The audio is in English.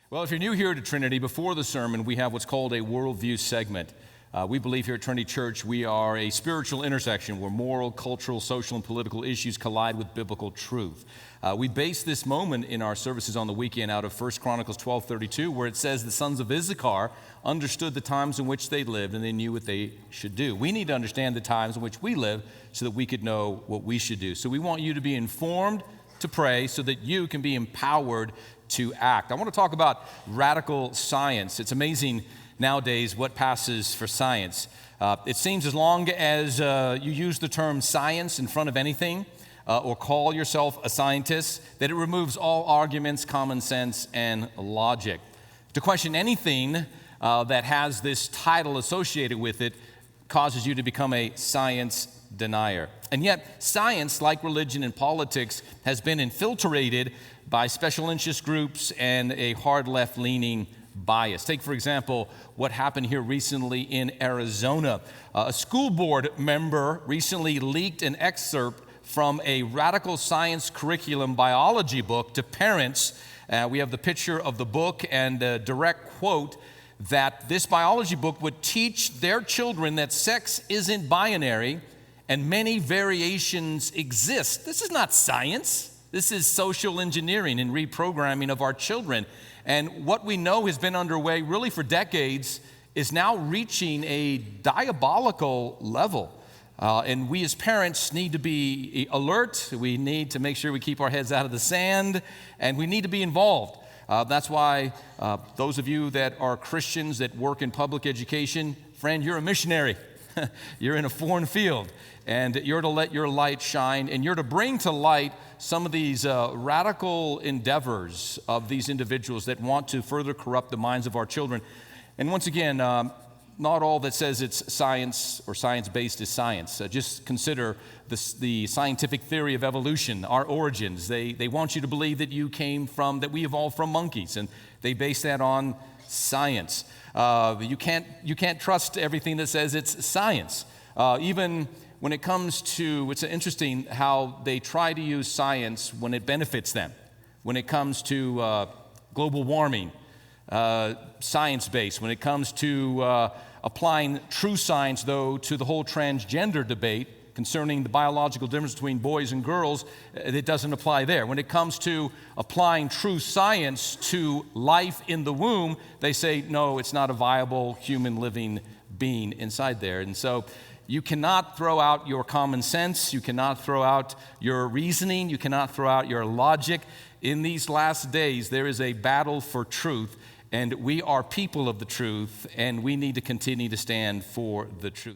Well, if you're new here to Trinity, before the sermon, we have what's called a Worldview segment. We believe here at Trinity Church, we are a spiritual intersection where moral, cultural, social, and political issues collide with biblical truth. We base this moment in our services on the weekend out of 1 Chronicles 12:32, where it says the sons of Issachar understood the times in which they lived and they knew what they should do. We need to understand the times in which we live so that we could know what we should do. So we want you to be informed to pray so that you can be empowered to act. I want to talk about radical science. It's amazing nowadays what passes for science. It seems as long as you use the term science in front of anything or call yourself a scientist, that it removes all arguments, common sense, and logic. To question anything that has this title associated with it causes you to become a science denier. And yet, science, like religion and politics, has been infiltrated by special interest groups and a hard left-leaning bias. Take, for example, what happened here recently in Arizona. A school board member recently leaked an excerpt from a radical science curriculum biology book to parents. We have the picture of the book and a direct quote that this biology book would teach their children that sex isn't binary and many variations exist. This is not science. This is social engineering and reprogramming of our children. And what we know has been underway really for decades is now reaching a diabolical level. And we as parents need to be alert. We need to make sure we keep our heads out of the sand, and we need to be involved. That's why those of you that are Christians that work in public education, friend, you're a missionary. You're in a foreign field, and you're to let your light shine, and you're to bring to light some of these radical endeavors of these individuals that want to further corrupt the minds of our children. And once again, not all that says it's science or science-based is science. Just consider the scientific theory of evolution, our origins. They want you to believe that that we evolved from monkeys, and they base that on science. You can't trust everything that says it's science. Even when it comes to, it's interesting how they try to use science when it benefits them. When it comes to global warming, science-based. When it comes to applying true science, though, to the whole transgender debate concerning the biological difference between boys and girls, it doesn't apply there. When it comes to applying true science to life in the womb, they say, no, it's not a viable human living being inside there. And so you cannot throw out your common sense. You cannot throw out your reasoning. You cannot throw out your logic. In these last days, there is a battle for truth, and we are people of the truth, and we need to continue to stand for the truth.